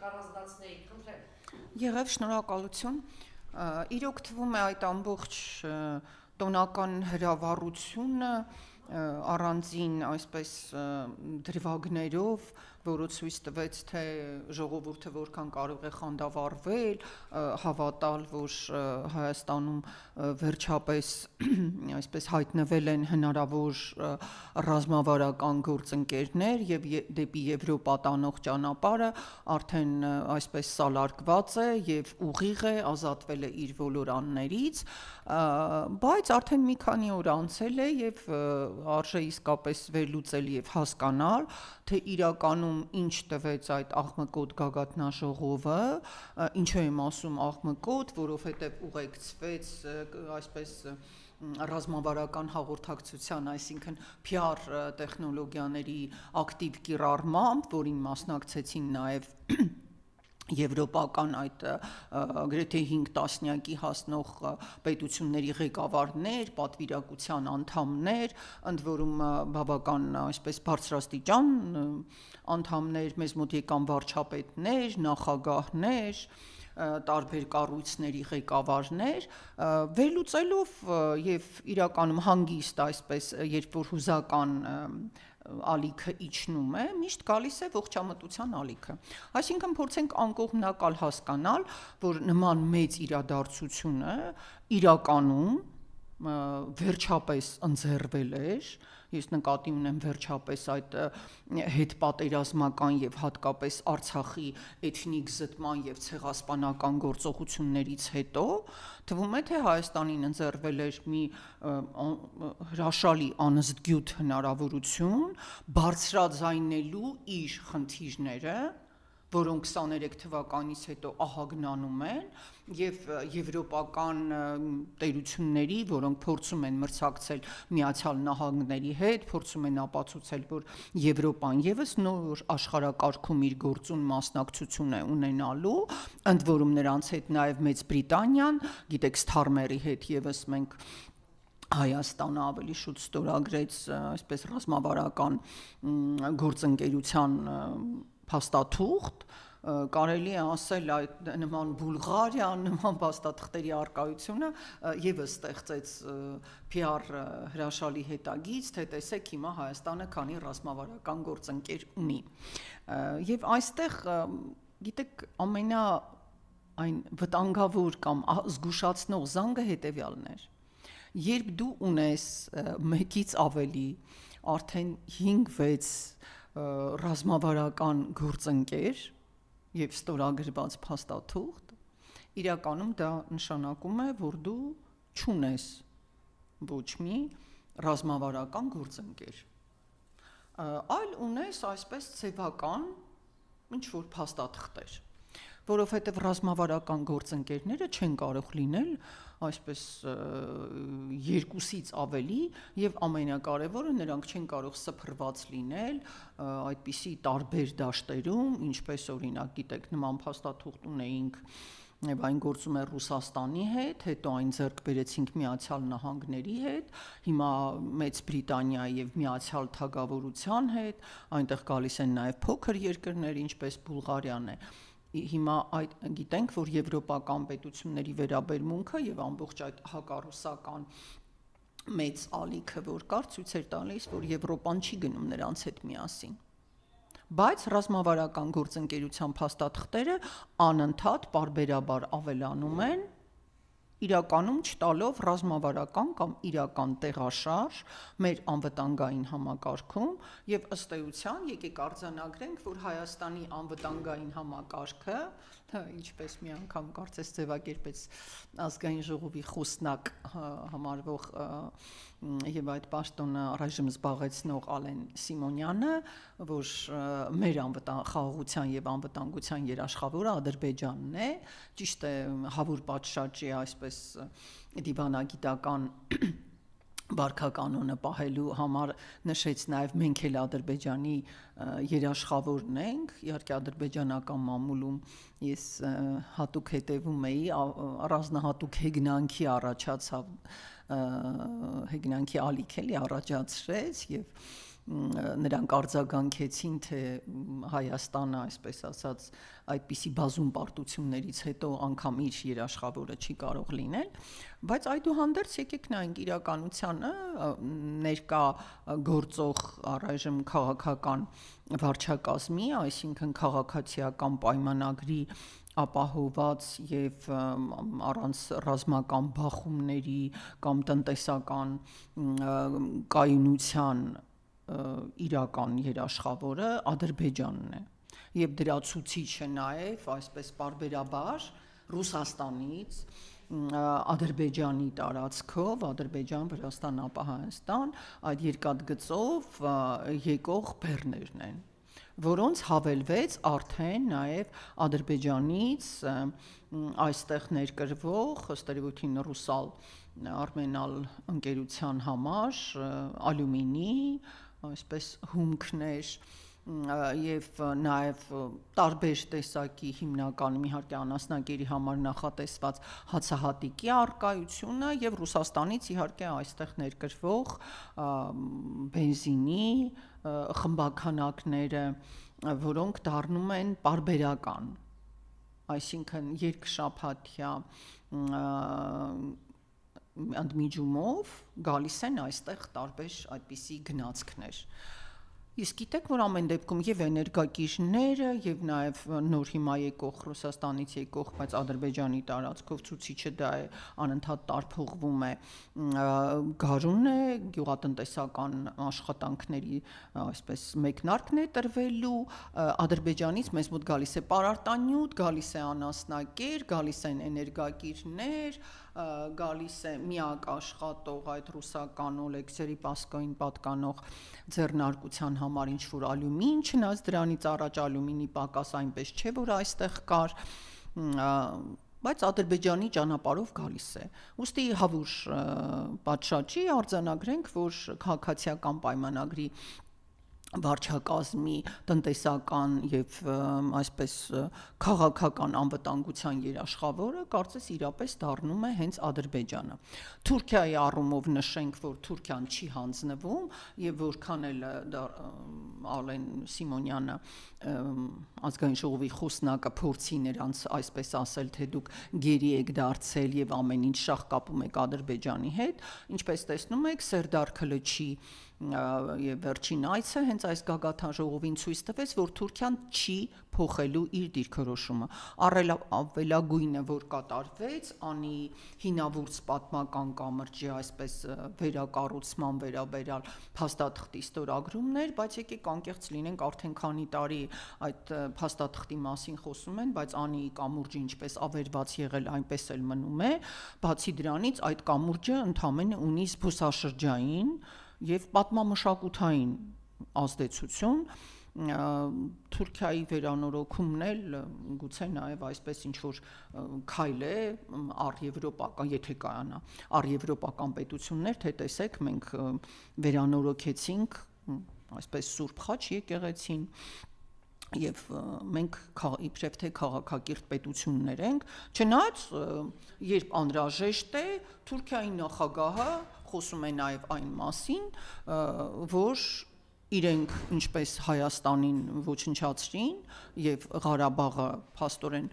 կառանձնացնեի, խնդրեմ։ Եղև, շնորհակալություն։ Իրոք թվում է այդ ամբողջ տոնական հրավառությունը առանձին այսպես դրվագներով, որը ցույց տվեց, թե ժողովուրդը որքան կարող է խանդավառվել, հավատալ, որ Հայաստանում վերջապես այսպես հայտնվել են հնարավոր ռազմավարական գործընկերներ եւ դեպի Եվրոպա տանող ճանապարհը արդեն այսպես սալարկված է եւ ուղիղ է, ազատվել է իր ոլորաններից, բայց արդեն մի քանի օր անցել է եւ արժե իսկապես վերլուծել եւ հասկանալ, թե իրականում ինչ տվեց այդ աղմկոտ գագաթնաժողովը, ինչու եմ ասում աղմկոտ, որովհետեւ ուղեկցվեց այսպես ռազմավարական հաղորդակցության, այսինքն PR տեխնոլոգիաների ակտիվ կիրառմամբ, որին մասնակցեցին նաեւ եվրոպական այդ գրեթե 5 տասնյակի հասնող պետությունների ղեկավարներ, պատվիրակության անդամներ, ընդ որում բավական այսպես բարձրաստիճան անդամներ, մեզ մոտ եկան վարչապետներ, նախագահներ, տարբեր կառույցների ղեկավարներ, վերլուծելով եւ իրականում հանգիստ այսպես, երբ որ հուզական ալիքը իջնում է, միշտ գալիս է ողջամտության ալիքը։ Այսինքն փորձենք անկողմնակալ հասկանալ, որ նման մեծ իրադարձությունը իրականում վերջապես ընձեռվել էր, ես նկատի ունեմ վերջապես այդ հետպատերազմական եւ հատկապես Արցախի էթնիկ զտման եւ ցեղասպանական գործողություններից հետո, թվում է, թե Հայաստանին ընձեռվել էր մի հրաշալի անզգյուտ հնարավորություն բարձրաձայնելու իր խնդիրները, որոնք 23 թվականից հետո ահագնանում են եւ եվրոպական տերությունների, որոնք փորձում են մրցակցել Միացյալ Նահանգների հետ, փորձում են ապացուցել, որ Եվրոպան եւս նոր աշխարհակարգում իր գործուն մասնակցություն է ունենալու, ընդ որում նրանց հետ նաեւ Մեծ Բրիտանիան, գիտեք, Սթարմերի հետ եւս մենք Հայաստանը ավելի շուտ ստորագրեց այսպես ռազմավարական գործընկերության փաստաթուղթ, կարելի է ասել այդ նման Բուլղարիան, նման փաստաթղթերի արկայությունը եւս ստեղծեց PR հրաշալի հետագիծ, թե տեսեք հիմա Հայաստանը քանի ռազմավարական գործընկեր ունի։ Եվ այստեղ, գիտեք, այն վտանգավոր կամ զգուշացնող զանգը հետեւյալն էր. երբ դու ունես մեկից ավելի արդեն 5-6 ռազմավարական գործընկեր եւ ստորագրված փաստաթուղթ, իրականում դա նշանակում է, որ դու չունես ոչ մի ռազմավարական գործընկեր, այլ ունես այսպես ցեվական ինչ-որ փաստաթղթեր, որովհետև ռազմավարական գործընկերները չեն կարող լինել այսպես երկուսից ավելի եւ ամենակարևորը նրանք չեն կարող սփռված լինել այդպիսի տարբեր դաշտերում, ինչպես օրինակ գիտեք նման փաստաթուղթ ունեինք եւ այն գործում է Ռուսաստանի հետ, հետո այն ձեռք բերեցինք Միացյալ Նահանգների հետ, հիմա Մեծ Բրիտանիայի եւ Միացյալ Թագավորության հետ, այնտեղ գալիս են նաեւ փոքր երկրներ, ինչպես Բուլղարիան է։ Հիմա գիտենք, որ եվրոպական պետությունների վերաբերմունքը եւ ամբողջ այդ հակառուսական մեծ ալիքը, որ կար, ցույց էր տալիս, որ Եվրոպան չի գնում նրանց հետ միասին։ Բայց ռազմավարական գործընկերության փաստաթղթերը անընդհատ պարբերաբար ավելանում են, իրականում չտալով ռազմավարական կամ իրական տեղաշարժ մեր անվտանգային համակարգում եւ ըստ էության եկեք արձանագրենք, որ Հայաստանի անվտանգային համակարգը, ինչպես մի անգամ կարծես ձևակերպեց ազգային ժողովի խոսնակ համարվող եւ այդ պաշտոնը առայժմ զբաղեցնող Ալեն Սիմոնյանը, որ մեր խաղաղության եւ անվտանգության երաշխավորը Ադրբեջանն է, ճիշտ է, հավուր պատշաճի այսպես դիվանագիտական վարքականոնը պահելու համար նշեց նաև մենք էլ Ադրբեջանի երաշխավորն ենք, իհարկե ադրբեջանական մամուլում ես հատուկ հետևում էի, առանձնահատուկ հեգնանքի առաջացավ, հեգնանքի ալիք էլի առաջացրեց եւ նրանք արձագանքեցին, թե Հայաստանը, այսպես ասած, այդպիսի բազում պարտություններից հետո անգամ իր երաշխավորը չի կարող լինել, բայց այդուհանդերձ եկեք նայենք իրականությանը, ներկա գործող առայժմ քաղաքական վարչակազմի, այսինքն քաղաքացիական պայմանագրի ապահոված եւ առանց ռազմական բախումների կամ տնտեսական կայունության իրական երաշխավորը Ադրբեջանն է եւ դրա ցուցիչը նաեւ այսպես պարբերաբար Ռուսաստանից Ադրբեջանի տարածքով Ադրբեջան, Վրաստան, ապա Հայաստան այդ երկաթգծով եկող բեռներն են, որոնց հավելվեց արդեն նաև Ադրբեջանից այստեղ ներկրվող ըստ երևույթին Ռուսալ Արմենալ ընկերության համար ալյումինի, այսպես հումքներ եւ նաեւ տարբեր տեսակի հիմնականում իհարկե անասնագերի համար նախատեսված հացահատիկի արկայությունը եւ Ռուսաստանից իհարկե այստեղ ներկրվող բենզինի խմբաքանակները, որոնք դառնում են պարբերական, այսինքն երկշաբաթյա ընդմիջումով գալիս են այստեղ տարբեր այդպիսի գնացքներ։ Իսկ գիտեք, որ ամեն դեպքում եւ էներգակիրները եւ նաեւ նոր հիմա եկող Ռուսաստանից եկող, բայց Ադրբեջանի տարածքով ցուցիչը դա է, անընդհատ տարփողվում է գարուն է, գյուղատնտեսական աշխատանքների այսպես մեկնարկն է տրվելու, Ադրբեջանից մեզ մոտ գալիս է պարարտանյութ, գալիս է անասնակեր, գալիս են էներգակիրներ, գալիս է միակ աշխատող այդ ռուսական Օլեքսերի Պասկոին պատկանող ձեռնարկության համար ինչ որ ալյումին, չնայած դրանից առաջ ալյումինի պակաս այնպես չէ, որ այստեղ կար, բայց Ադրբեջանի ճանապարհով գալիս է։ Ուստի հավուր պատշաճի արձանագրենք, որ քաղաքացիական պայմանագրի վարչակազմի տնտեսական եւ այսպես քաղաքական անվտանգության երաշխավորը կարծես իրապես դառնում է հենց Ադրբեջանը։ Թուրքիայի առումով նշենք, որ Թուրքիան չի հանձնվում եւ որքան էլ Ալեն Սիմոնյանը ազգային ժողովի խոսնակը փորձի նրանց այսպես ասել, թե դուք գերի եք դարձել եւ ամեն ինչ շահկապում եք Ադրբեջանի հետ, ինչպես տեսնում եք Սերդար Քլիչի եւ վերջին այցը հենց այս գագաթնաժողովին ցույց տվեց, որ Թուրքիան չի փոխելու իր դիրքորոշումը։ Առավելագույնը, որ կատարվեց, անի հինավուրց պատմական կամրջի այսպես վերակառուցման վերաբերյալ փաստաթղթի ստորագրումներ, բայց եկեք անկեղծ լինենք, արդեն քանի տարի այդ փաստաթղթի մասին խոսում են, բայց անի կամուրջը ինչպես ավերված եղել, այնպես էլ մնում է։ Բացի դրանից այդ կամուրջը ընդամենը ունի զբոսաշրջային եւ պատմամշակութային ազդեցություն, Թուրքիայի վերանորոգումն էլ գուցե նաև այսպես ինչ որ քայլ է առեվրոպական, եթե կայանա, առեվրոպական պետություններ, թե տեսեք մենք վերանորոգեցինք այսպես Սուրբ Խաչ եկեղեցին եւ մենք իբրև թե քաղաքակիրթ պետություններ ենք, չնայած երբ անհրաժեշտ է Թուրքիայի նախագահը խոսում է նաև այն մասին, որ իրենք ինչպես Հայաստանին ոչնչացրին եւ Ղարաբաղը փաստորեն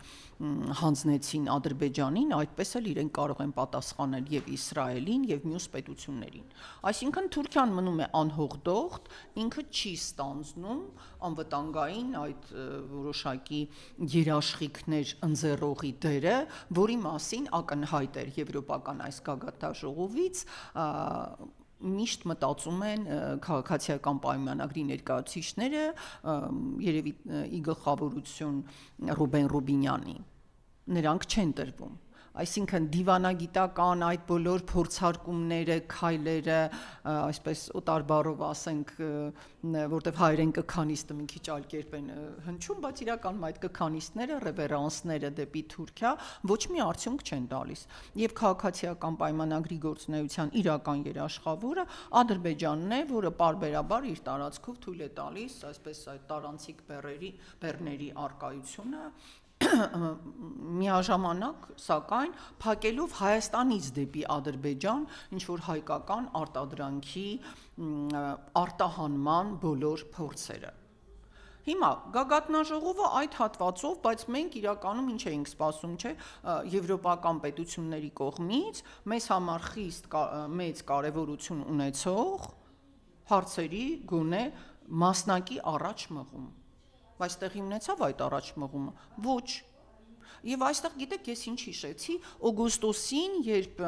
հանձնեցին Ադրբեջանին, այդպես էլ իրենք կարող են պատասխանել եւ Իսրայելին եւ մյուս պետություններին։ Այսինքն Թուրքիան մնում է անհողդողտ, ինքը չի ստանձնում անվտանգային այդ որոշակի երաշխիքներ ընձեռողի դերը, որի մասին ակնհայտ էր եվրոպական այս գագաթնաժողովից միշտ մտածում են քաղաքացիական պայմանագրի ներկայացուցիչները, երևի ի գլխավորություն Ռուբեն Ռուբինյանի, նրանք չեն տրվում։ Այսինքն դիվանագիտական այդ բոլոր փորձարկումները, քայլերը, այսպես օտար բառով ասենք, որտեվ հայերեն կքանիստը մի քիչ այլ կերպ են հնչում, բայց իրականում այդ կքանիստները, ռևերանսները դեպի Թուրքիա ոչ մի արդյունք չեն տալիս։ Եվ քաղաքացիական պայմանագրի գործունեության իրական երաշխավորը Ադրբեջանն է, որը պարբերաբար իր տարածքով թույլ է տալիս այսպես այդ տարանցիկ բեռների արկայությունը միաժամանակ, սակայն, փակելով Հայաստանից դեպի Ադրբեջան ինչ որ հայկական արտադրանքի արտահանման բոլոր փորձերը։ Հիմա գագաթնաժողովը այդ հատվածով, բայց մենք իրականում ինչ էինք սպասում, չէ, եվրոպական պետությունների կողմից մեզ համար խիստ մեծ կարևորություն ունեցող հարցերի գոնե մասնակի առաջ մղում։ Բայց տեղի ունեցավ այդ առաջ մղումը։ Ոչ։ Եվ այստեղ գիտեք ես ինչ հիշեցի, օգոստոսին, երբ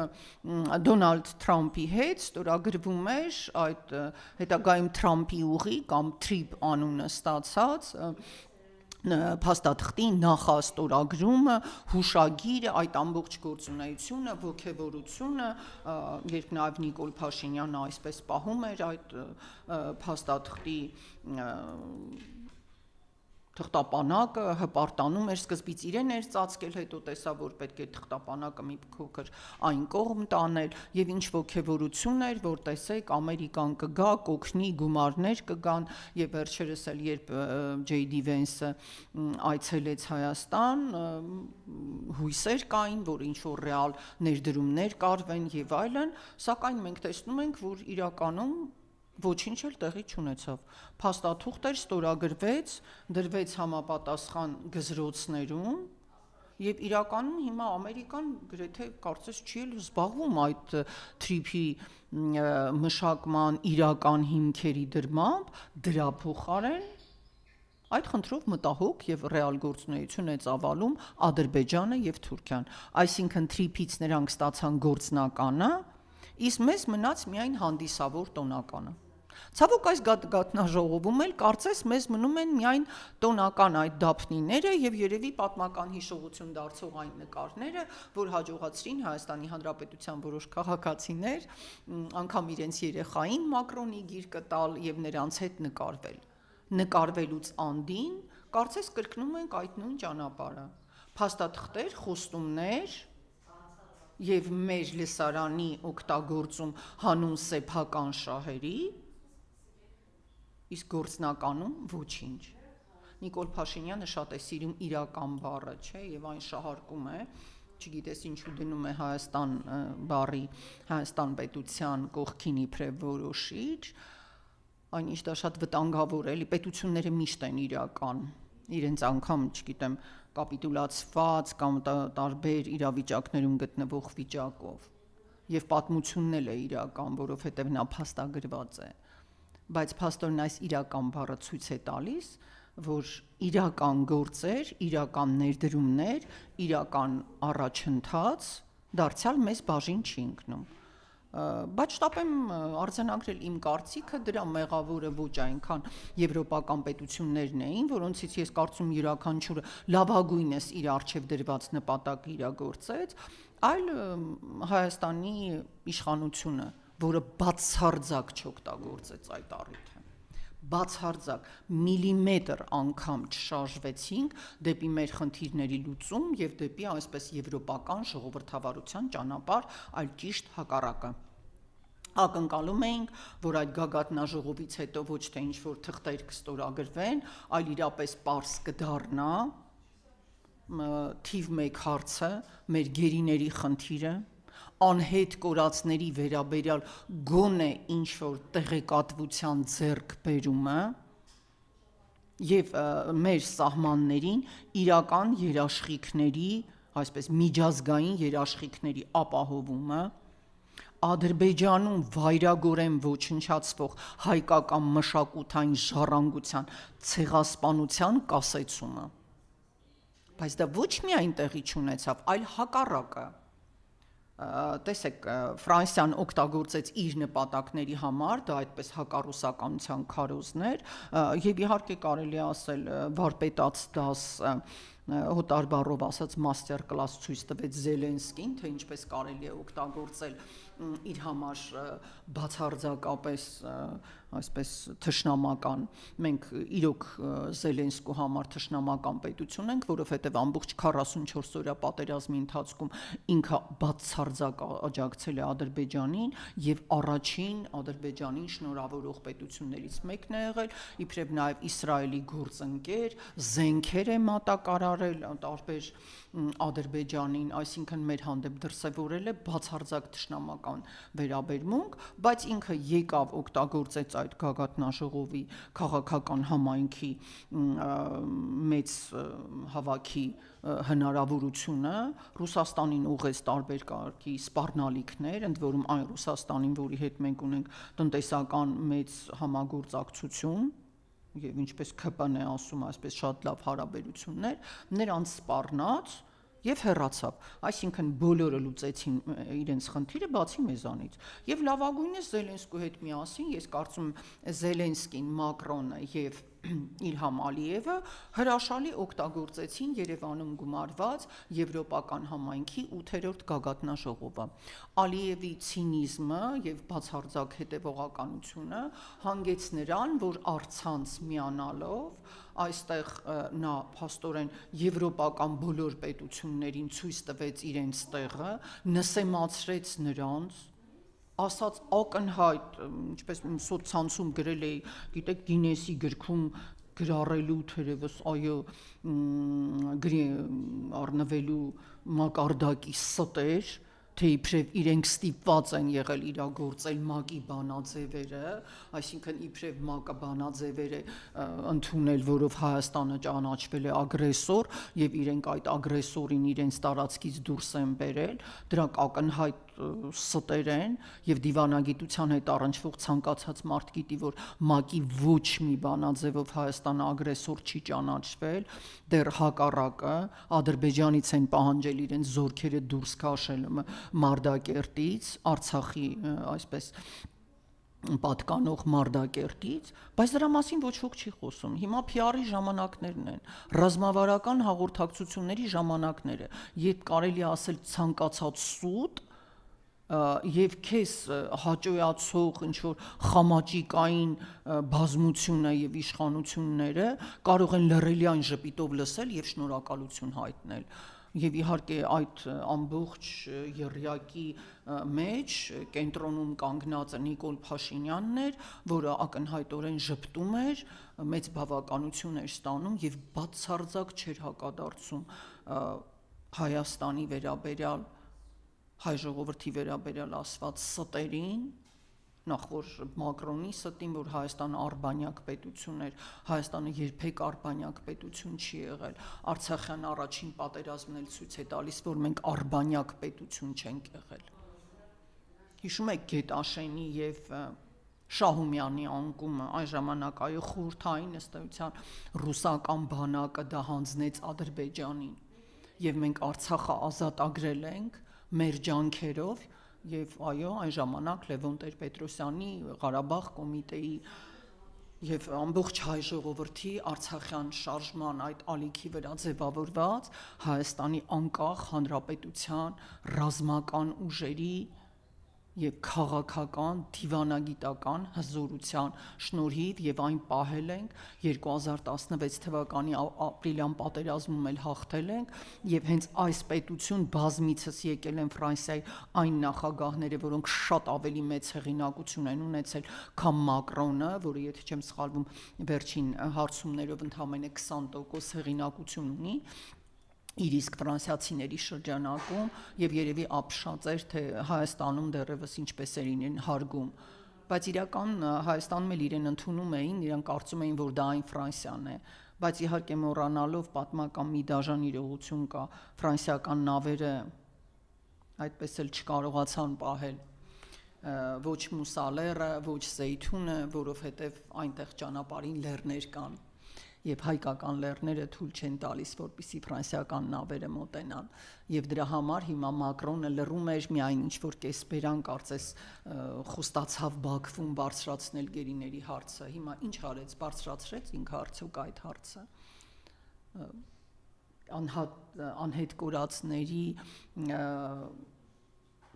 Դոնալդ Թրամփի հետ ստորագրվում էր այդ հետագայում Թրամփի ուղի կամ TRIP անունը ստացած փաստաթղթի նախաստորագրումը, հուշագիրը, այդ ամբողջ գործունեությունը, ոգևորությունը, երբ նաև Նիկոլ Փաշինյանը այսպես պահում էր այդ փաստաթղթի թղթապանակը, հպարտանում էր, սկզբից իրեն էր ծածկել, հետո տեսավ, որ պետք է թղթապանակը մի փոքր այն կողմ տանել, եւ ինչ ոգևորություն էր, որ տեսեք, Ամերիկան կգա, կօգնի, գումարներ կգան, եւ վերջերս էլ երբ JD Vance-ը այցելեց Հայաստան, հույսեր կային, որ ինչ որ ռեալ ներդրումներ կարվեն եւ այլն, սակայն մենք տեսնում ենք, որ իրականում ոչինչ էլ տեղի չունեցավ։ Փաստաթուղթ էր ստորագրվեց, դրվեց համապատասխան գզրոցներում եւ իրականում հիմա Ամերիկան գրեթե կարծես չի էլ զբաղվում այդ TRIP-ի մշակման իրական հիմքերի դրմամբ, դրա փոխարեն այդ խնդրով մտահոգ եւ ռեալ գործունեություն է ծավալում Ադրբեջանը եւ Թուրքիան։ Այսինքն TRIP-ից նրանք ստացան գործնականը, իսկ մեզ մնաց միայն հանդիսավոր տոնականը։ Ցավոք այս գագաթնաժողովում էլ կարծես մեզ մնում են միայն տոնական այդ դափնիները եւ երևի պատմական հիշողություն դարձող այն նկարները, որ հաջողացրին Հայաստանի Հանրապետության որոշ քաղաքացիներ անգամ իրենց երեխային Մակրոնի գիրկը տալ եւ նրանց հետ նկարվել։ Նկարվելուց անդին կարծես կրկնում ենք այդ նույն ճանապարհը։ Փաստաթղթեր, խոստումներ եւ մեր լսարանի օգտագործում հանուն սեփական շահերի, իսկ գործնականում ոչինչ։ Նիկոլ Փաշինյանը շատ է սիրում իրական բառը, չէ, եւ այն շահարկում է, չգիտես ինչու դնում է Հայաստան բառի Հայաստան պետության կողքին իբրև որոշիչ, այնինչ դա շատ վտանգավոր է, պետությունները միշտ են իրական, իրենց անգամ, չգիտեմ, կապիտուլացված կամ տարբեր իրավիճակներում գտնվող վիճակով, եւ պատմությունն էլ է իրական, որովհետեւ նա փաստագրված է, բայց փաստորեն այս իրական բառը ցույց է տալիս, որ իրական գործեր, իրական ներդրումներ, իրական առաջընթաց դարձյալ մեզ բաժին չի ընկնում։ Բայց շտապեմ արձանագրել իմ կարծիքը, դրա մեղավորը ոչ այնքան եվրոպական պետություններն էին, որոնցից ես կարծում յուրաքանչյուրը լավագույնս իր առջև դրված նպատակը իրագործեց, այլ Հայաստանի իշխանությունը, որը բացարձակ չօգտագործեց այդ առիթը։ Բացարձակ միլիմետր անգամ չշարժվեցինք դեպի մեր խնդիրների լուծում եւ դեպի այսպես եվրոպական ժողովրդավարության ճանապարհ, այլ ճիշտ հակառակը։ Ակնկալում էինք, որ այդ գագաթնաժողովից հետո ոչ թե ինչ որ թղթեր կստորագրվեն, այլ իրապես պարզ կդառնա թիվ 1 հարցը, մեր գերիների խնդիրը, անհետ կորածների վերաբերյալ գոնե ինչ որ տեղեկատվության ձեռքբերումը եւ մեր սահմաններին իրական երաշխիքների, այսպես միջազգային երաշխիքների ապահովումը, Ադրբեջանում վայրագորեն ոչնչացվող հայկական մշակութային ժառանգության ցեղասպանության կասեցումը։ Բայց դա ոչ միայն տեղի չունեցավ, այլ հակառակը։ Տեսեք, Ֆրանսիան օգտագործեց իր նպատակների համար, դա այդպես հակառուսականության քարոզներ, եւ իհարկե կարելի է ասել վարպետաց դաս հոտար բառով ասած մաստեր կլաս ցույց տվեց Զելենսկին, թե ինչպես կարելի է օգտագործել իր համար բացարձակապես այսպես թշնամական, մենք իրոք Զելենսկու համար թշնամական պետություն ենք, որովհետև ամբողջ 44 օրյա պատերազմի ընթացքում ինքը բացարձակ աջակցել է Ադրբեջանին եւ առաջին Ադրբեջանին շնորհավորող պետություններից մեկն է եղել, իբրև նաեւ Իսրայելի գործընկեր, զենքեր է մատակարարել հայտարարել տարբեր Ադրբեջանին, այսինքն մեր հանդեպ դրսևորել է բացարձակ թշնամական վերաբերմունք, բայց ինքը եկավ օգտագործեց այդ գագաթնաժողովի քաղաքական համայնքի մեծ հավաքի հնարավորությունը, Ռուսաստանին ուղղեց տարբեր կարգի սպառնալիքներ, ընդ որում այն Ռուսաստանին, որի հետ մենք ունենք տնտեսական մեծ համագործակցություն, եւ ինչպես ՔՊՆ ասում, այսպես շատ լավ հարաբերություններ, նրանց սպառնաց եւ հեռացավ, այսինքն բոլորը լուծեցին իրենց խնդիրը բացի մեզանից եւ լավագույնը Զելենսկու հետ միասին ես կարծում եմ Զելենսկին, Մակրոնը եւ Իլհամ Ալիևը հրաշալի օգտագործեցին Երևանում գումարված եվրոպական համայնքի 8-րդ գագաթնաժողովը։ Ալիևի ցինիզմը եւ բացարձակ հետևողականությունը հանգեց նրան, որ առցանց միանալով այստեղ նա փաստորեն եվրոպական բոլոր պետություններին ցույց տվեց իրենց տեղը, նսեմացրեց նրանց ասած ակնհայտ, ինչպես սոցցանցում գրել էի, գիտեք, Գինեսի գրքում գրառելու թերևս այո գրի առնվելու մակարդակի ստեր, թե իբրև իրենք ստիպված են եղել իրագործել ՄԱԿ-ի բանաձևերը, այսինքն իբրև ՄԱԿ-ը բանաձևերը ընդունել, որով Հայաստանը ճանաչվել է ագրեսոր եւ իրենք այդ ագրեսորին իրենց տարածքից դուրս են բերել, դրանք ակնհայտ ստեր են եւ դիվանագիտության հետ առնչվող ցանկացած մարդ գիտի, որ ՄԱԿ-ի ոչ մի բանաձևով Հայաստանը ագրեսոր չի ճանաչվել, դեռ հակառակը Ադրբեջանից են պահանջել իրենց զորքերը դուրս քաշել Մարտակերտից, Արցախի այսպես պատկանող Մարտակերտից, բայց դրա մասին ոչ ոք չի խոսում։ Հիմա PR-ի ժամանակներն են, ռազմավարական հաղորդակցությունների ժամանակները, երբ կարելի է ասել ցանկացած սուտ եւ քեզ հաճոյացող ինչ որ խամաճիկային բազմությունը եւ իշխանությունները կարող են լռելիան ժպիտով լսել եւ շնորհակալություն հայտնել եւ իհարկե այդ ամբողջ եռյակի մեջ կենտրոնում կանգնած Նիկոլ Փաշինյանն էր, որը ակնհայտորեն ժպտում էր, մեծ բավականություն էր ստանում եւ բացարձակ չէր հակադարձում Հայաստանի վերաբերյալ հայ ժողովրդի վերաբերյալ ասված ստերին, նախ որ Մակրոնի ստին, որ Հայաստանը արբանյակ պետություն էր, Հայաստանը երբեք արբանյակ պետություն չի եղել, Արցախյան առաջին պատերազմն էլ ցույց է տալիս, որ մենք արբանյակ պետություն չենք եղել։ Հիշում եք Գետաշենի եւ Շահումյանի անկումը այն ժամանակ այո խորհրդային ըստ էության ռուսական բանակը դա հանձնեց Ադրբեջանին եւ մենք Արցախը ազատ ագրել ենք մեր ջանքերով եւ այո այն ժամանակ Լևոն Տեր-Պետրոսյանի Ղարաբաղ կոմիտեի եւ ամբողջ հայ ժողովրդի Արցախյան շարժման այդ ալիքի վրա ձևավորված Հայաստանի անկախ հանրապետության ռազմական ուժերի եւ քաղաքական դիվանագիտական հզորության շնորհիվ եւ այն պահել ենք 2016 թվականի ապրիլյան պատերազմում էլ հաղթել ենք եւ հենց այս պետություն բազմիցս եկել են Ֆրանսիայի այն նախագահները, որոնք շատ ավելի մեծ հեղինակություն են ունեցել, քան Մակրոնը, որը եթե չեմ սխալվում վերջին հարցումներով ընդամենը 20% հեղինակություն ունի իր իսկ ֆրանսիացիների շրջանակում եւ երևի ապշած էր թե Հայաստանում դեռևս ինչպես էր իրեն հարգում բայց իրական Հայաստանում էլ իրեն ընդունում էին իրենք կարծում էին որ դա այն Ֆրանսիան է բայց իհարկե մոռանալով պատմական մի դաժան իրողություն կա ֆրանսիական նավերը այդպես էլ չկարողացան պահել ոչ Մուսալերը ոչ Զեյթունը որովհետեւ այնտեղ ճանապարհին լեռներ կան եւ հայկական լեռները թույլ չեն տալիս, որպեսզի ֆրանսիական նավերը մոտենան։ Եվ դրա համար հիմա Մակրոնը լռում էր միայն ինչ որ կեսբերան կարծես խոստացավ Բաքվում բարձրացնել գերիների հարցը։ Հիմա ինչ արեց, բարձրացրեց ինքը արդյոք այդ հարցը։ Անհետ կորածների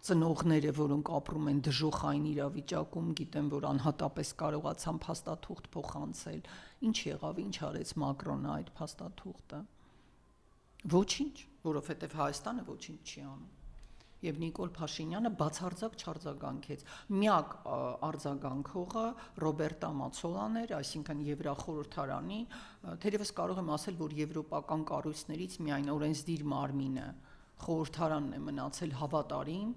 ծնողները, որոնք ապրում են դժոխային իրավիճակում, գիտեն, որ անհատապես կարողացան փաստաթուղթ փոխանցել։ Ինչ եղավ, ինչ արեց Մակրոնը այդ փաստաթուղթը։ Ոչինչ, որովհետև Հայաստանը ոչինչ չի անում։ Եվ Նիկոլ Փաշինյանը բացարձակ չարձագանքեց։ Միակ արձագանքողը Ռոբերտա Մացոլան էր, այսինքն Եվրախորհրդարանի, թերևս կարող եմ ասել, որ եվրոպական կառույցներից միայն օրենսդիր մարմինը խորհրդարանն է մնացել հավատարիմ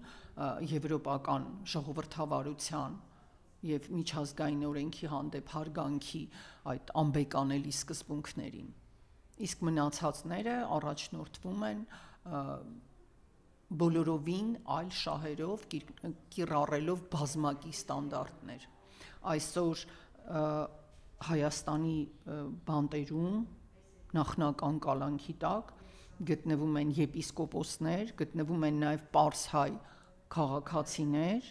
եվրոպական ժողովրդավարության եւ միջազգային օրենքի հանդեպ հարգանքի այդ անբեկանելի սկզբունքներին։ Իսկ մնացածները առաջնորդվում են բոլորովին այլ շահերով, կիրառելով բազմակի ստանդարտներ։ Այսօր Հայաստանի բանտերում նախնական կալանքի տակ գտնվում են եպիսկոպոսներ, գտնվում են նաև պարսհայ քաղաքացիներ,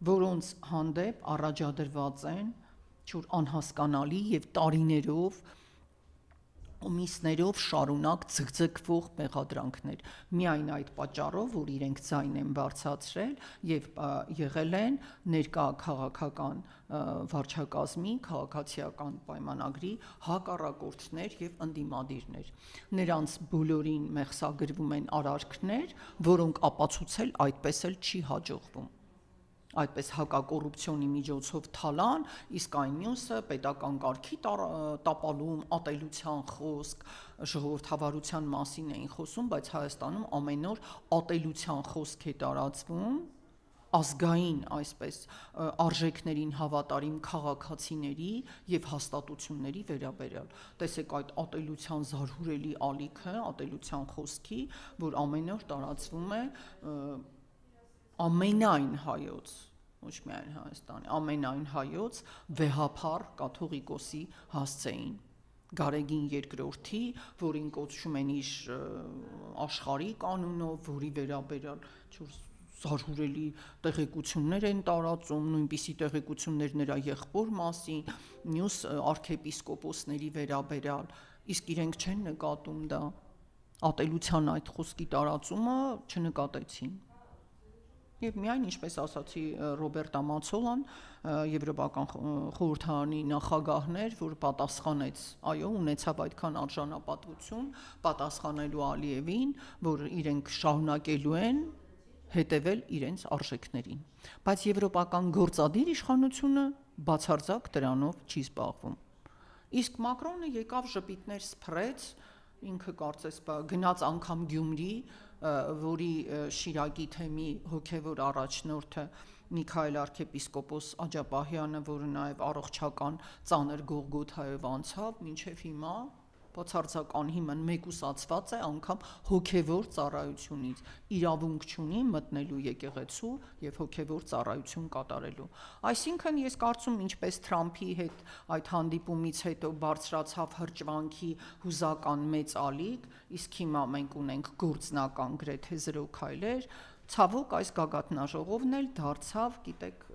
որոնց հանդեպ առաջադրված են չոր անհասկանալի եւ տարիներով ամիսներով շարունակ ձգձգվող մեղադրանքներ։ Միայն այդ պատճառով, որ իրենք ձայն են բարձրացրել եւ եղել են ներկա քաղաքական վարչակազմի, քաղաքացիական պայմանագրի հակառակորդներ եւ ընդդիմադիրներ։ Նրանց բոլորին մեղսագրվում են արարքներ, որոնք ապացուցել այդպես էլ չի հաջողվում։ Այդպես հակակոռուպցիոնի միջոցով թալան, իսկ այն մյուսը պետական կարգի տապալում, ատելության խոսք, ժողովրդավարության մասին էին խոսում, բայց Հայաստանում ամեն օր ատելության խոսք է տարածվում, ազգային այսպես արժեքներին հավատարիմ քաղաքացիների եւ հաստատությունների վերաբերյալ։ Տեսեք այդ ատելության զարհուրելի ալիքը, ատելության խոսքի, որ ամեն օր տարածվում է ամենայն հայոց, ոչ միայն Հայաստանի, ամենայն հայոց վեհափառ կաթողիկոսի հասցեին, Գարեգին II-ի, որին կոչում են իր աշխարհիկ անունով, որի վերաբերյալ զարհուրելի տեղեկություններ են տարածում, նույնպիսի տեղեկություններ նրա եղբոր մասին, մյուս արքեպիսկոպոսների վերաբերյալ, իսկ իրենք չեն նկատում դա, ատելության այդ խոսքի տարածումը չնկատեցին։ Եվ միայն, ինչպես ասացի, Ռոբերտա Մացոլան, Եվրոպական խորհրդարանի նախագահն էր, որ պատասխանեց, այո, ունեցավ այդքան արժանապատվություն, պատասխանելու Ալիևին, որ իրենք շարունակելու են հետևել իրենց արժեքներին։ Բայց եվրոպական գործադիր իշխանությունը բացարձակ դրանով չի զբաղվում։ Իսկ Մակրոնը եկավ ժպիտներ սփռեց, ինքը կարծես գնաց անգամ Գյումրի, որի Շիրակի թեմի հոգևոր առաջնորդը Միքայել arczepiskopos Աջապահյանը, որը նաև առողջական ծանր Գողգոթայով անցավ, մինչև հիմա բացարձակ անհիմն մեկուսացված է անգամ հոգևոր ծառայությունից, իրավունք չունի մտնելու եկեղեցու եւ հոգևոր ծառայություն կատարելու։ Այսինքն ես կարծում ինչպես Թրամփի հետ այդ հանդիպումից հետո բարձրացավ հրճվանքի հուզական մեծ ալիք, իսկ հիմա մենք ունենք գործնական գրեթե 0 քայլեր, ցավոք այս գագաթնաժողովն էլ դարձավ, գիտեք,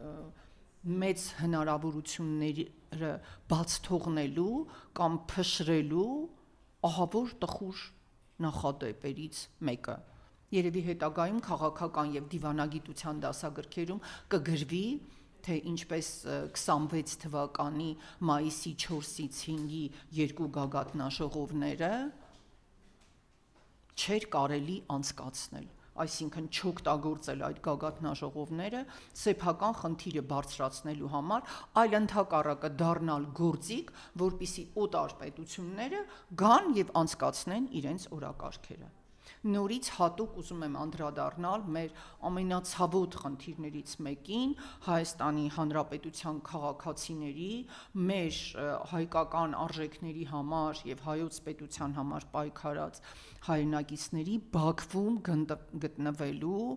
մեծ հնարավորությունները բաց թողնելու կամ փշրելու ահավոր տխուր նախադեպերից մեկը։ Երևի հետագայում քաղաքական եւ դիվանագիտության դասագրքերում կգրվի, թե ինչպես 26 թվականի մայիսի 4-ից 5-ի երկու գագաթնաժողովները չէր կարելի անցկացնել, այսինքն չօգտագործել այդ գագաթնաժողովները սեփական խնդիրը բարձրացնելու համար, այլ ընդհակառակը դառնալ գործիք, որպիսի օտար պետությունները գան եւ անցկացնեն իրենց օրակարգերը։ Նորից հատուկ ուզում եմ անդրադառնալ մեր ամենացավոտ խնդիրներից մեկին, Հայաստանի Հանրապետության քաղաքացիների, մեր հայկական արժեքների համար եւ հայոց պետության համար պայքարած հայրենակիցների Բաքվում գտնվելու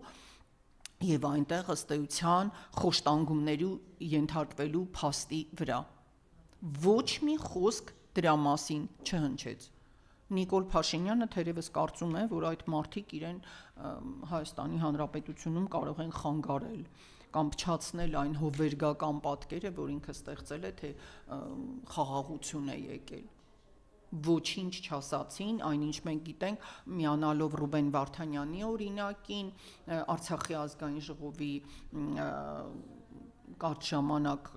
եւ այնտեղ ըստ էության խոշտանգումների ենթարկվելու փաստի վրա։ Ոչ մի խոսք դրա մասին չհնչեց։ Նիկոլ Փաշինյանը թերևս կարծում է, որ այդ մարդիկ իրեն Հայաստանի Հանրապետությունում կարող են խանգարել կամ փչացնել այն հովվերգական պատկերը, որ ինքը ստեղծել է, թե խաղաղություն է եկել։ Ոչինչ չասացին, այնինչ մենք գիտենք, միանալով Ռուբեն Վարդանյանի օրինակին, Արցախի ազգային ժողովի կարճ ժամանակ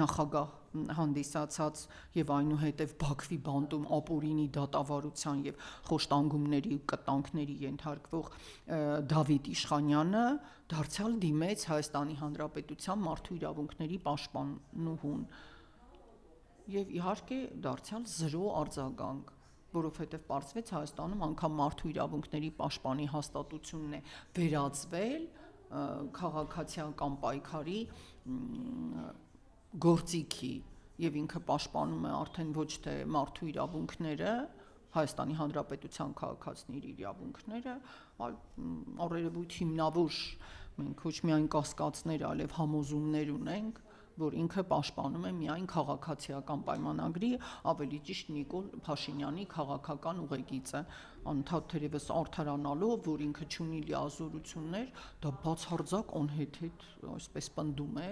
նախագահ հանդիսացած եւ այնուհետեւ Բաքվի բանտում ապօրինի դատավարության եւ խոշտանգումների ու կտանքների ենթարկվող Դավիթ Իշխանյանը դարձյալ դիմեց Հայաստանի Հանրապետության մարդու իրավունքների պաշտպանուհուն եւ իհարկե դարձյալ զրո արձագանք, որովհետեւ պարզվեց Հայաստանում անգամ մարդու իրավունքների պաշտպանի հաստատությունն է վերածվել քաղաքացիական պայքարի գործիքի եւ ինքը պաշտպանում է արդեն ոչ թե մարդու իրավունքները, Հայաստանի Հանրապետության քաղաքացիների իրավունքները, այլ առերևույթ հիմնավոր մենք ոչ միայն կասկածներ, այլև համոզումներ ունենք, որ ինքը պաշտպանում է միայն քաղաքացիական պայմանագրի, ավելի ճիշտ Նիկոլ Փաշինյանի քաղաքական ուղեգիծը, անընդհատ թերևս արդարանալով, որ ինքը չունի լիազորություններ, դա բացարձակ անհեթեթ, այսպես պնդում է,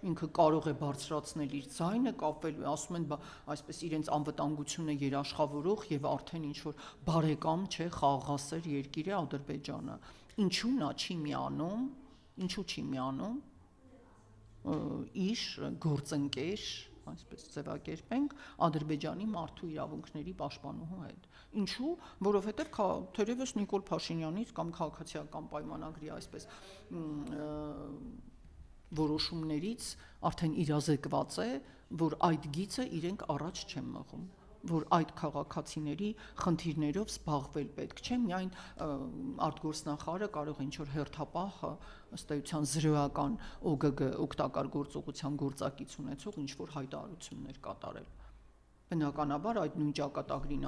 ինքը կարող է բարձրացնել իր ձայնը, կապվել, ասում են, այսպես իրենց անվտանգությունը երաշխավորող եւ արդեն ինչ որ բարեկամ չէ, խաղաղասեր երկիր է Ադրբեջանը։ Ինչու նա չի միանում, ինչու չի միանում իր գործընկեր, այսպես ձևակերպենք, Ադրբեջանի մարդու իրավունքների պաշտպանուհու հետ։ Ինչու, որովհետև թերևս Նիկոլ Փաշինյանից կամ քաղաքացիական պայմանագրի այսպես որոշումներից արդեն իրազեկված է, որ այդ գիծը իրենք առաջ չեն մղում, որ այդ քաղաքացիների խնդիրներով զբաղվել պետք չէ, միայն արտգործնախարարը կարող է ինչ-որ հերթապահ ըստ էության զրոյական ՕԳԳ օգտակար գործողության գործակից ունեցող ինչ-որ հայտարարություններ կատարել։ Բնականաբար այդ նույն ճակատագրին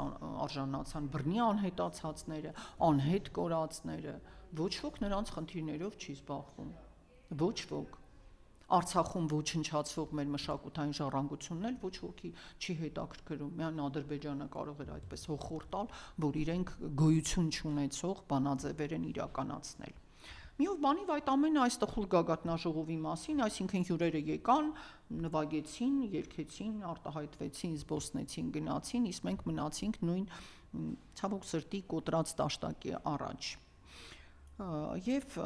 արժանացան բռնի անհետացածները, անհետ կորածները, ոչ ոք նրանց խնդիրներով չի զբաղվում, ոչ ոք։ Արցախում ոչնչացվող մեր մշակութային ժառանգությունն էլ ոչ ոքի չի հետաքրքրում, միայն Ադրբեջանը կարող էր այդպես հոխորտալ, որ իրենք գոյություն չունեցող բանաձևեր են իրականացնել։ Միով բանիվ այդ ամենը այս տխուր գագաթնաժողովի մասին, այսինքն հյուրերը եկան, նվագեցին, երգեցին, արտահայտվեցին, զբոսնեցին, գնացին, իսկ մենք մնացինք նույն ցավոք սրտի կոտրած տաշտակի առաջ։ Եվ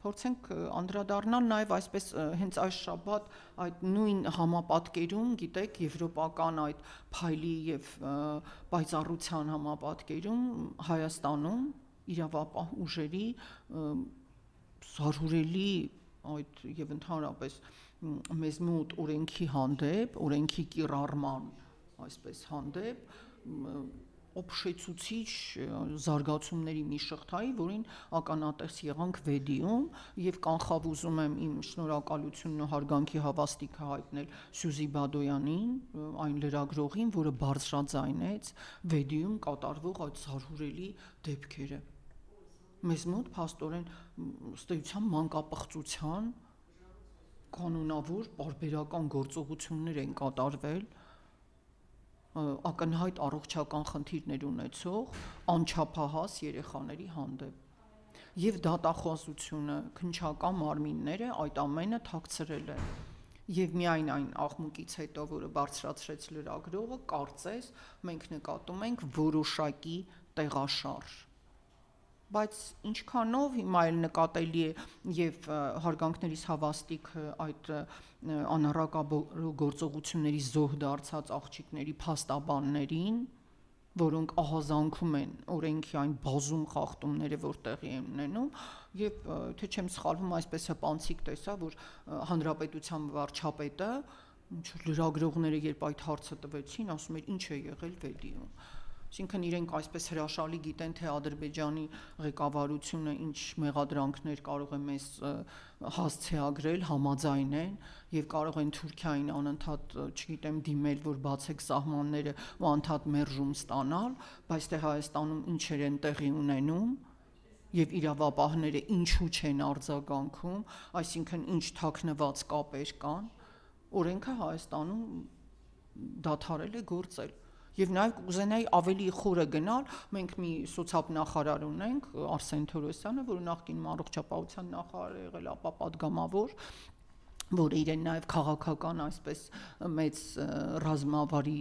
փորձենք անդրադառնալ նաև այսպես հենց այս շաբաթ այդ նույն համապատկերում, գիտեք, եվրոպական այդ փայլի եւ պայծառության համապատկերում Հայաստանում իրավապահ ուժերի զարհուրելի այդ եւ ընդհանրապես մեզ մոտ օրենքի հանդեպ, օրենքի կիրառման այսպես հանդեպ օբշեցուցիչ զարգացումների մի շղթայի, որին ականատես եղանք Վեդիում եւ կանխավ ուզում եմ իմ շնորհակալությունն ու հարգանքի հավաստիքը հայտնել Սյուզի Բադոյանին, այն լրագրողին, որը բարձրաձայնեց Վեդիում կատարվող այդ զարհուրելի դեպքերը։ Մեզ մոտ փաստորեն ըստ էության մանկապղծության կանոնավոր պարբերական գործողություններ են կատարվել ակնհայտ առողջական խնդիրներ ունեցող անչափահաս երեխաների հանդեպ եւ դատախազությունը քննչական մարմինները այդ ամենը թաքցրել են եւ միայն այն աղմուկից հետո որը բարձրացրեց լրագրողը կարծես մենք նկատում ենք որոշակի տեղաշարժ բայց ինչքանով հիմա էլ նկատելի է եւ հարգանքներիս հավաստիք այդ անառակաբար գործողությունների զոհ դարձած աղջիկների փաստաբաններին, որոնք ահազանգում են օրենքի այն բազում խախտումները, որ տեղի են ունենում, եւ թե չեմ սխալվում, այսպես հպանցիկ տեսա, որ հանրապետության վարչապետը լրագրողները երբ այդ հարցը տվեցին, ասում էր ինչ է եղել Վեդիում։ Այսինքն իրենք այսպես հրաշալի գիտեն, թե Ադրբեջանի ղեկավարությունը ինչ մեղադրանքներ կարող է մեզ հասցեագրել, համաձայնեն եւ կարող են Թուրքիային անընդհատ, չգիտեմ, դիմել, որ բացեք սահմանները ու անդադ մերժում ստանալ, բայց թե Հայաստանում ինչեր են տեղի ունենում եւ իրավապահները ինչու չեն արձագանքում, այսինքն ինչ թաքնված կապեր կան, օրենքը Հայաստանում դադարել է գործել։ Եվ նաև կուզենայի ավելի խորը գնալ, մենք մի սոցիալնախարար ունենք, Արսեն Թորոսյանը, որը նախկին առողջապահության նախարար է եղել, ապա պատգամավոր, որը իրեն նաև քաղաքական այսպես մեծ ռազմավարի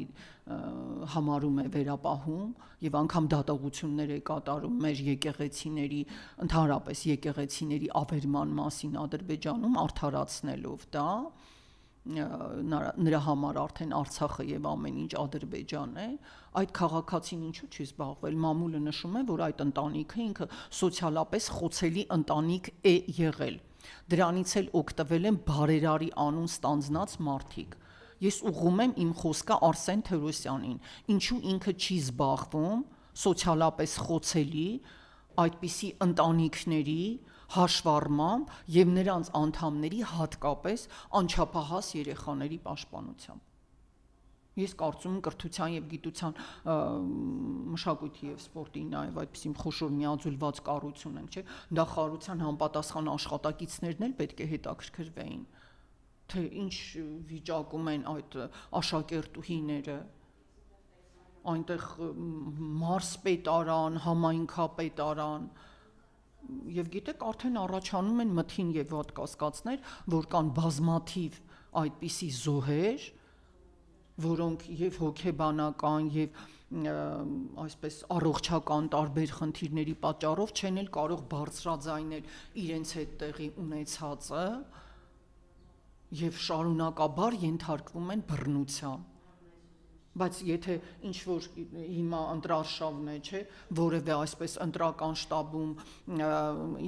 համարում է վերապահում եւ անգամ դատողություններ է կատարում մեր եկեղեցիների ընդհանրապես եկեղեցիների ավերման մասին Ադրբեջանում արդարացնելով դա նրա համար արդեն Արցախը եւ ամեն ինչ Ադրբեջան է այդ քաղաքացին ինչու չի զբաղվել մամուլը նշում է որ այդ ընտանիքը ինքը սոցիալապես խոցելի ընտանիք է եղել դրանից էլ օգտվել են բարերարի անուն ստանձնած մարդիկ ես ուղղում եմ իմ խոսքը Արսեն Թերոսյանին ինչու ինքը չի զբաղվում սոցիալապես խոցելի այդպիսի ընտանիքների հաշվառմամբ եւ նրանց անդամների հատկապես անչափահաս երեխաների պաշտպանությամբ ես կարծում եմ կրթության եւ գիտության մշակույթի եւ սպորտի նաեւ այդպիսի խոշոր միաձուլված կառույցուն ենք չէ նախարարության համապատասխան աշխատակիցներն էլ պետք է հետաքրքրվեին թե ինչ վիճակում են այդ աշակերտուհիները այնտեղ մարզպետարան համայնքապետարան Եվ գիտեք, արդեն առաջանում են մթին եւ վատ կասկածներ, որ կան բազմաթիվ այդպիսի զոհեր, որոնք եւ հոգեբանական եւ այսպես առողջական տարբեր խնդիրների պատճառով չեն էլ կարող բարձրաձայնել իրենց հետ տեղի ունեցածը եւ շարունակաբար ենթարկվում են բռնության Բայց եթե ինչ որ հիմա ընտրարշավն է, չէ, որևէ այսպես ընտրական շտաբում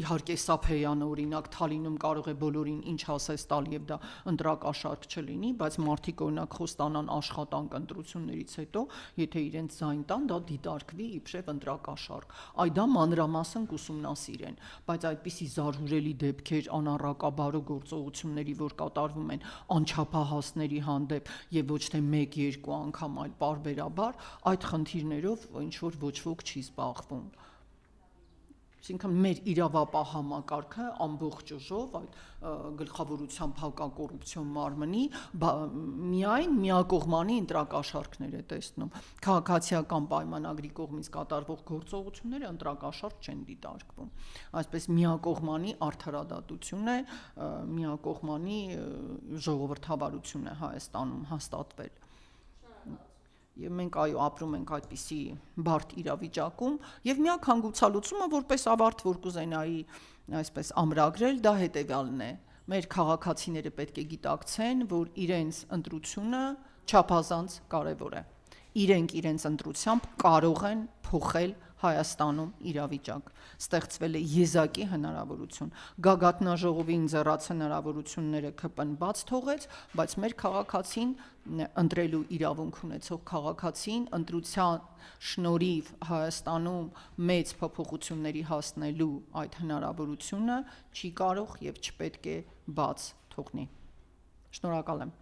իհարկե Սափեյանը օրինակ Թալինում կարող է բոլորին ինչ ասես տալ եւ դա ընտրակաշարք չլինի, բայց մարդիկ օրինակ խոստանան աշխատանք ընտրություններից հետո, եթե իրենց ձայն տան, դա դիտարկվի իբրև ընտրակաշարք։ Այ դա մանրամասն կուսումնասիրեն, բայց այդպիսի զարհուրելի դեպքեր անառակաբարո գործողությունների, որ կատարվում են անչափահասների հանդեպ եւ ոչ թե 1-2 անգամ այլ պարբերաբար այդ խնդիրներով ինչ որ ոչ ոք չի զբաղվում Այսինքն մեր իրավապահ համակարգը ամբողջ ուժով այդ գլխավորությամբ հակակոռուպցիոն մարմնի միայն միակողմանի ընտրակաշարքներ է տեսնում քաղաքացիական պայմանագրի կողմից կատարվող գործողությունները ընտրակաշարք չեն դիտարկվում այսպես միակողմանի արդարադատություն է միակողմանի ժողովրդավարություն է Հայաստանում հաստատվել Եվ մենք այո ապրում ենք այդպիսի բարդ իրավիճակում եւ միակ հանգուցալուծումը որպես ավարտ որ կուզենայի այսպես ամրագրել դա հետեւյալն է մեր քաղաքացիները պետք է գիտակցեն որ իրենց ընտրությունը չափազանց կարեւոր է իրենք իրենց ընտրությամբ կարող են փոխել Հայաստանում իրավիճակ ստեղծվել է եզակի հնարավորություն գագաթնաժողովի ինձեռած հնարավորությունները ԿՊ-ն բաց թողեց բայց մեր քաղաքացին ընտրելու իրավունք ունեցող քաղաքացին ընտրության շնորհիվ Հայաստանում մեծ փոփոխությունների հասնելու այդ հնարավորությունը չի կարող եւ չպետք է բաց թողնի Շնորհակալ եմ